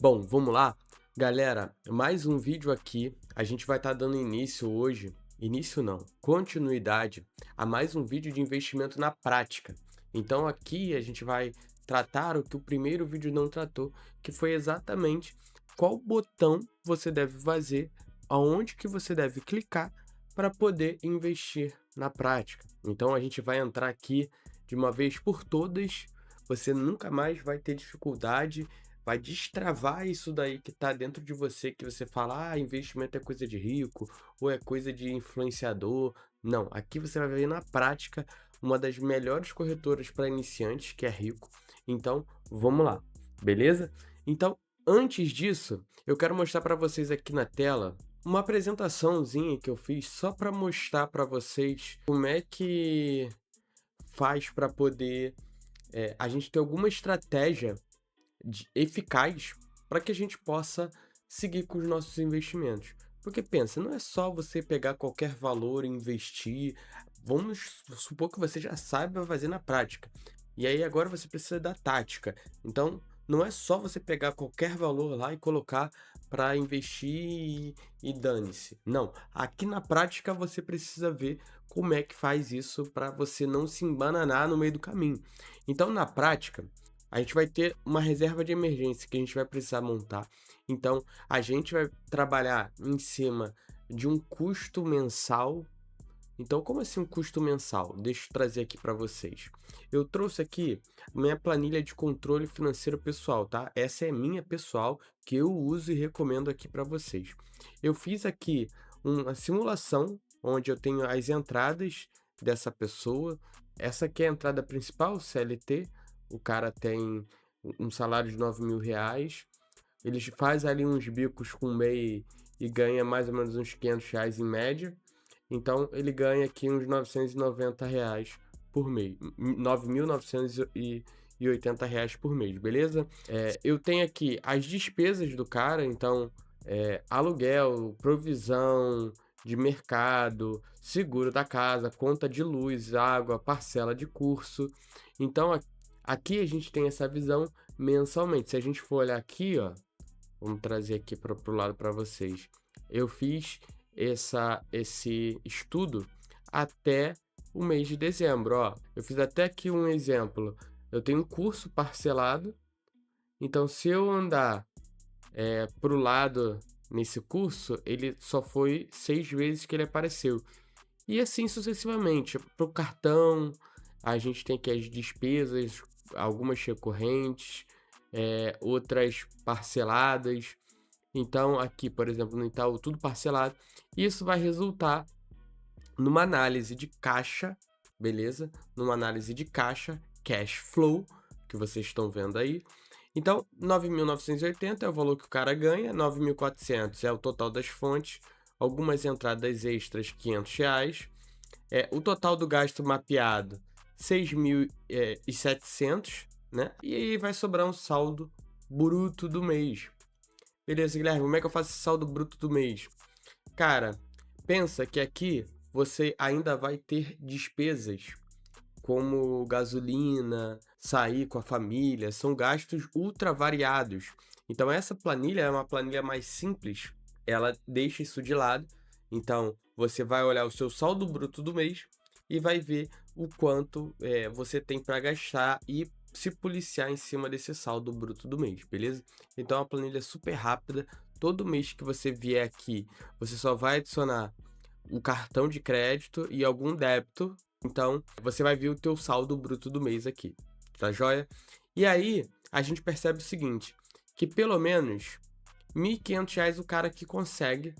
Bom, vamos lá? Galera, mais um vídeo aqui. A gente vai estar dando início hoje, início não, continuidade a mais um vídeo de investimento na prática. Então aqui a gente vai tratar o que o primeiro vídeo não tratou, que foi exatamente qual botão você deve fazer, aonde que você deve clicar para poder investir na prática. Então a gente vai entrar aqui de uma vez por todas. Você nunca mais vai ter dificuldade, vai destravar isso daí que está dentro de você, que você fala, investimento é coisa de rico, ou é coisa de influenciador. Não, aqui você vai ver na prática uma das melhores corretoras para iniciantes, que é Rico. Então, vamos lá, beleza? Então, antes disso, eu quero mostrar para vocês aqui na tela uma apresentaçãozinha que eu fiz só para mostrar para vocês como é que faz para poder a gente ter alguma estratégia eficaz para que a gente possa seguir com os nossos investimentos. Porque pensa, não é só você pegar qualquer valor e investir. Vamos supor que você já saiba fazer na prática. E aí agora você precisa da tática. Então, não é só você pegar qualquer valor lá e colocar para investir e dane-se. Não, aqui na prática você precisa ver como é que faz isso para você não se embananar no meio do caminho. Então, na prática, a gente vai ter uma reserva de emergência que a gente vai precisar montar. Então, a gente vai trabalhar em cima de um custo mensal. Então, como assim um custo mensal? Deixa eu trazer aqui para vocês. Eu trouxe aqui minha planilha de controle financeiro pessoal, tá? Essa é minha pessoal que eu uso e recomendo aqui para vocês. Eu fiz aqui uma simulação onde eu tenho as entradas dessa pessoa. Essa aqui é a entrada principal, CLT. O cara tem um salário de R$ 9.000. Ele faz ali uns bicos com MEI e ganha mais ou menos uns R$ 500 em média. Então ele ganha aqui uns R$ 990 por mês, R$ 9.980 por mês, beleza? Eu tenho aqui as despesas do cara, então aluguel, provisão de mercado, seguro da casa, conta de luz, água, parcela de curso. Então aqui a gente tem essa visão mensalmente. Se a gente for olhar aqui, ó, vamos trazer aqui para o lado para vocês. Eu fiz esse estudo até o mês de dezembro, ó. Eu fiz até aqui um exemplo. Eu tenho um curso parcelado, então se eu andar para o lado nesse curso, ele só foi 6 vezes que ele apareceu. E assim sucessivamente. Para o cartão, a gente tem aqui as despesas, algumas recorrentes, outras parceladas. Então, aqui, por exemplo, no Itaú, tudo parcelado. Isso vai resultar numa análise de caixa, beleza? Numa análise de caixa, cash flow, que vocês estão vendo aí. Então, 9.980 é o valor que o cara ganha, 9.400 é o total das fontes, algumas entradas extras, R$ 500. O total do gasto mapeado, 6.700, né? E aí vai sobrar um saldo bruto do mês. Beleza, Guilherme, como é que eu faço esse saldo bruto do mês? Cara, pensa que aqui você ainda vai ter despesas como gasolina, sair com a família, são gastos ultra variados. Então essa planilha é uma planilha mais simples, ela deixa isso de lado. Então você vai olhar o seu saldo bruto do mês e vai ver o quanto você tem para gastar e se policiar em cima desse saldo bruto do mês, beleza? Então é uma planilha super rápida. Todo mês que você vier aqui, você só vai adicionar o cartão de crédito e algum débito. Então, você vai ver o teu saldo bruto do mês aqui, tá joia? E aí, a gente percebe o seguinte, que pelo menos R$ 1.500 o cara que consegue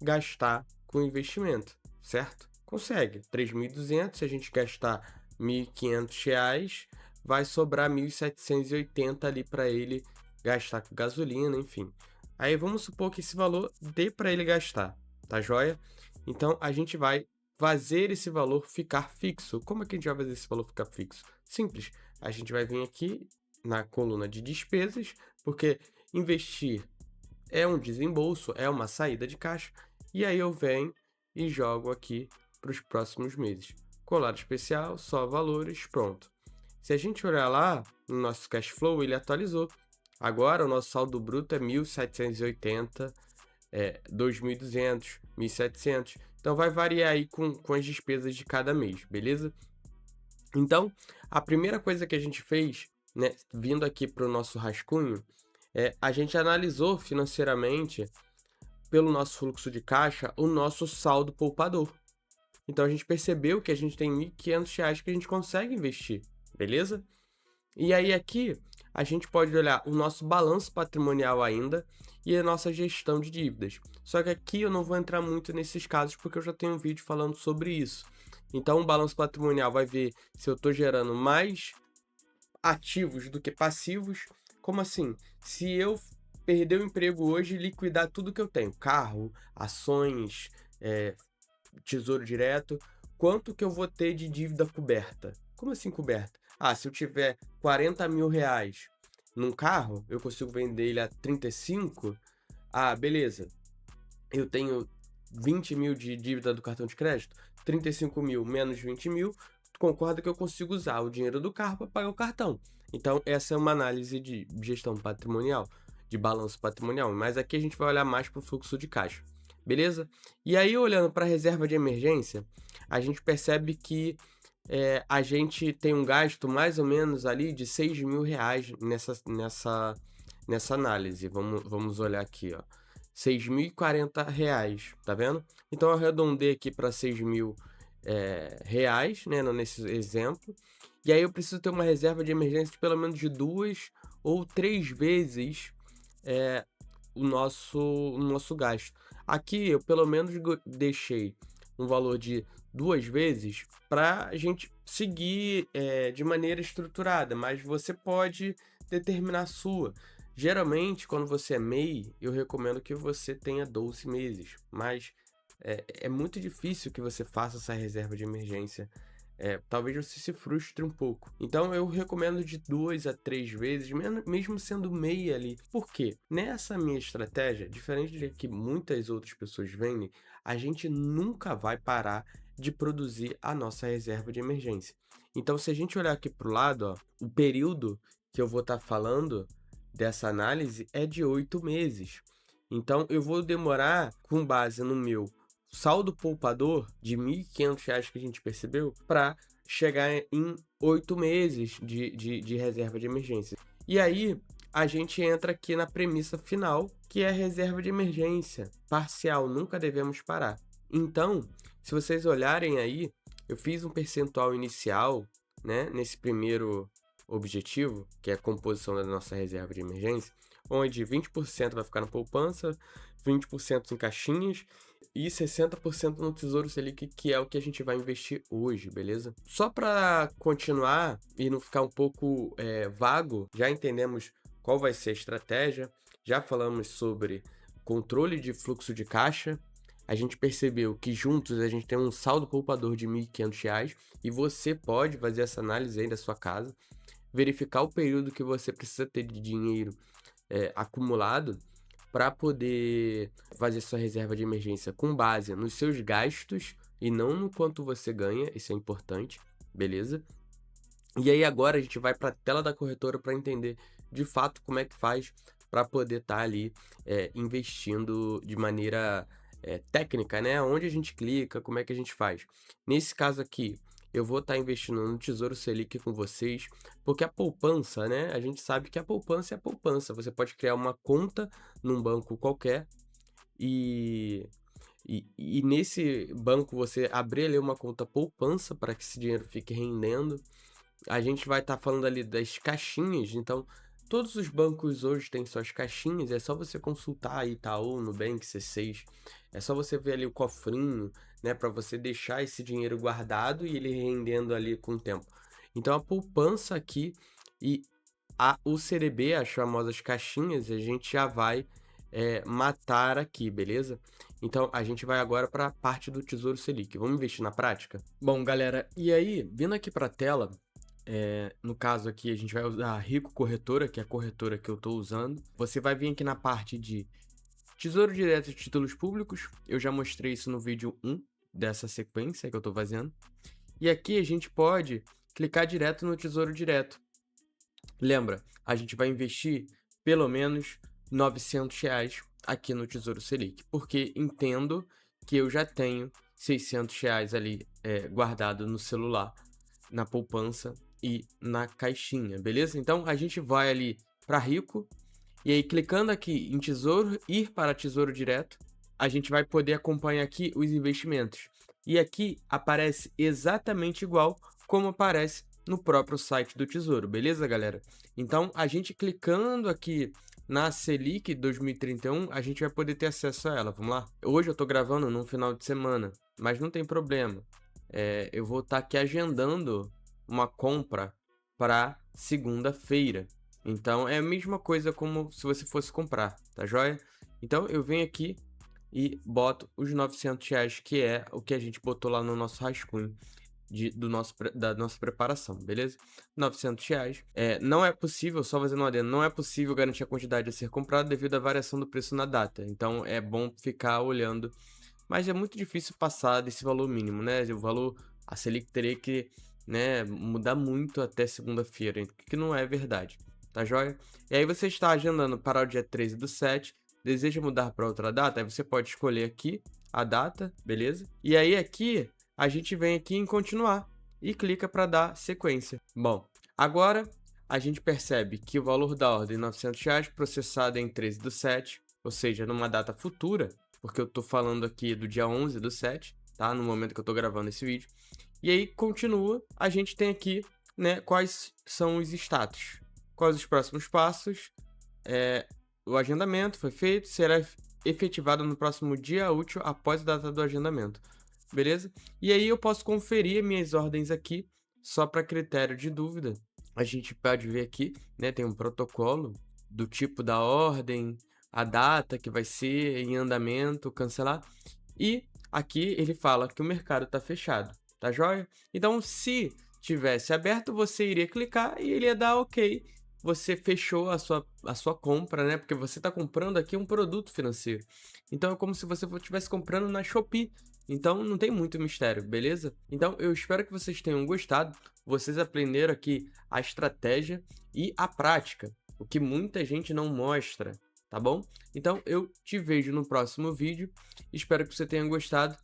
gastar com investimento, certo? Consegue. 3.200, se a gente gastar R$ 1.500, vai sobrar 1.780 ali para ele gastar com gasolina, enfim. Aí vamos supor que esse valor dê para ele gastar, tá joia? Então a gente vai fazer esse valor ficar fixo. Como é que a gente vai fazer esse valor ficar fixo? Simples. A gente vai vir aqui na coluna de despesas, porque investir é um desembolso, é uma saída de caixa, e aí eu venho e jogo aqui para os próximos meses. Colar especial, só valores, pronto. Se a gente olhar lá no nosso cash flow, ele atualizou. Agora o nosso saldo bruto é 1.780, 2.200, 1.700. Então vai variar aí com as despesas de cada mês, beleza? Então, a primeira coisa que a gente fez, né, vindo aqui para o nosso rascunho, a gente analisou financeiramente, pelo nosso fluxo de caixa, o nosso saldo poupador. Então a gente percebeu que a gente tem R$ 1.500 que a gente consegue investir, beleza? E aí aqui a gente pode olhar o nosso balanço patrimonial ainda e a nossa gestão de dívidas. Só que aqui eu não vou entrar muito nesses casos porque eu já tenho um vídeo falando sobre isso. Então o balanço patrimonial vai ver se eu estou gerando mais ativos do que passivos. Como assim? Se eu perder o emprego hoje e liquidar tudo que eu tenho, carro, ações, tesouro direto, quanto que eu vou ter de dívida coberta? Como assim coberta? Ah, se eu tiver R$ 40.000 num carro, eu consigo vender ele a 35? Ah, beleza. Eu tenho 20.000 de dívida do cartão de crédito, 35.000 menos 20.000, tu concorda que eu consigo usar o dinheiro do carro para pagar o cartão. Então, essa é uma análise de gestão patrimonial, de balanço patrimonial, mas aqui a gente vai olhar mais para o fluxo de caixa, beleza? E aí, olhando para a reserva de emergência, a gente percebe que a gente tem um gasto mais ou menos ali de R$ 6.000 nessa análise. Vamos olhar aqui, ó. R$ 6.040, tá vendo? Então eu arredondei aqui para 6.000 reais, né, nesse exemplo. E aí eu preciso ter uma reserva de emergência de pelo menos de 2 ou 3 vezes é, o nosso gasto. Aqui eu pelo menos deixei um valor de 2 vezes para a gente seguir de maneira estruturada, mas você pode determinar a sua. Geralmente, quando você é MEI, eu recomendo que você tenha 12 meses, mas é muito difícil que você faça essa reserva de emergência. Talvez você se frustre um pouco. Então eu recomendo de 2 a 3 vezes, mesmo sendo MEI ali. Por quê? Nessa minha estratégia, diferente de que muitas outras pessoas vendem, a gente nunca vai parar de produzir a nossa reserva de emergência. Então, se a gente olhar aqui para o lado, ó, o período que eu vou estar falando dessa análise é de 8 meses. Então, eu vou demorar, com base no meu saldo poupador de R$ 1.500 que a gente percebeu, para chegar em 8 meses de reserva de emergência. E aí, a gente entra aqui na premissa final, que é a reserva de emergência parcial, nunca devemos parar. Então, se vocês olharem aí, eu fiz um percentual inicial, né, nesse primeiro objetivo, que é a composição da nossa reserva de emergência, onde 20% vai ficar na poupança, 20% em caixinhas e 60% no Tesouro Selic, que é o que a gente vai investir hoje, beleza? Só para continuar e não ficar um pouco vago, já entendemos qual vai ser a estratégia, já falamos sobre controle de fluxo de caixa, a gente percebeu que juntos a gente tem um saldo poupador de R$ 1.500 e você pode fazer essa análise aí da sua casa, verificar o período que você precisa ter de dinheiro acumulado para poder fazer sua reserva de emergência com base nos seus gastos e não no quanto você ganha, isso é importante, beleza? E aí agora a gente vai para a tela da corretora para entender de fato como é que faz para poder estar ali investindo de maneira técnica, né? Onde a gente clica, como é que a gente faz. Nesse caso aqui, eu vou estar investindo no Tesouro Selic com vocês, porque a poupança, né? A gente sabe que a poupança é a poupança. Você pode criar uma conta num banco qualquer e nesse banco você abrir ali uma conta poupança para que esse dinheiro fique rendendo. A gente vai estar falando ali das caixinhas, então todos os bancos hoje têm suas caixinhas, é só você consultar aí Itaú, Nubank, C6, é só você ver ali o cofrinho, né, para você deixar esse dinheiro guardado e ele rendendo ali com o tempo. Então a poupança aqui e o CDB, as famosas caixinhas, a gente já vai matar aqui, beleza? Então a gente vai agora para a parte do Tesouro Selic. Vamos investir na prática? Bom, galera, e aí, vindo aqui para a tela, no caso aqui, a gente vai usar a Rico Corretora, que é a corretora que eu estou usando. Você vai vir aqui na parte de Tesouro Direto e Títulos Públicos. Eu já mostrei isso no vídeo 1 dessa sequência que eu estou fazendo. E aqui a gente pode clicar direto no Tesouro Direto. Lembra, a gente vai investir pelo menos R$ 900 aqui no Tesouro Selic, porque entendo que eu já tenho R$ 600 ali guardado no celular, na poupança e na caixinha, beleza? Então a gente vai ali para Rico e aí clicando aqui em Tesouro, ir para Tesouro Direto, a gente vai poder acompanhar aqui os investimentos. E aqui aparece exatamente igual como aparece no próprio site do Tesouro, beleza, galera? Então, a gente clicando aqui na Selic 2031, a gente vai poder ter acesso a ela. Vamos lá? Hoje eu tô gravando no final de semana, mas não tem problema. Eu vou estar aqui agendando uma compra para segunda-feira. Então, é a mesma coisa como se você fosse comprar, tá joia? Então, eu venho aqui e boto os R$ 900, que é o que a gente botou lá no nosso rascunho da nossa preparação, beleza? R$ 900. Não é possível, só fazendo um adendo, não é possível garantir a quantidade a ser comprada devido à variação do preço na data. Então, é bom ficar olhando. Mas é muito difícil passar desse valor mínimo, né? O valor, a Selic teria que, né, mudar muito até segunda-feira, que não é verdade, tá joia? E aí você está agendando para o dia 13/7, deseja mudar para outra data, aí você pode escolher aqui a data, beleza? E aí aqui a gente vem aqui em continuar e clica para dar sequência. Bom, agora a gente percebe que o valor da ordem R$ 900 processado em 13/7, ou seja, numa data futura, porque eu tô falando aqui do dia 11/7, tá? No momento que eu tô gravando esse vídeo. E aí continua, a gente tem aqui, né, quais são os status. Quais os próximos passos? O agendamento foi feito, será efetivado no próximo dia útil após a data do agendamento. Beleza? E aí eu posso conferir minhas ordens aqui, só para critério de dúvida. A gente pode ver aqui, né, tem um protocolo do tipo da ordem, a data que vai ser em andamento, cancelar. E aqui ele fala que o mercado está fechado, tá joia? Então, se tivesse aberto, você iria clicar e ele ia dar OK. Você fechou a sua compra, né? Porque você está comprando aqui um produto financeiro. Então, é como se você estivesse comprando na Shopee. Então, não tem muito mistério, beleza? Então, eu espero que vocês tenham gostado. Vocês aprenderam aqui a estratégia e a prática, o que muita gente não mostra, tá bom? Então, eu te vejo no próximo vídeo. Espero que você tenha gostado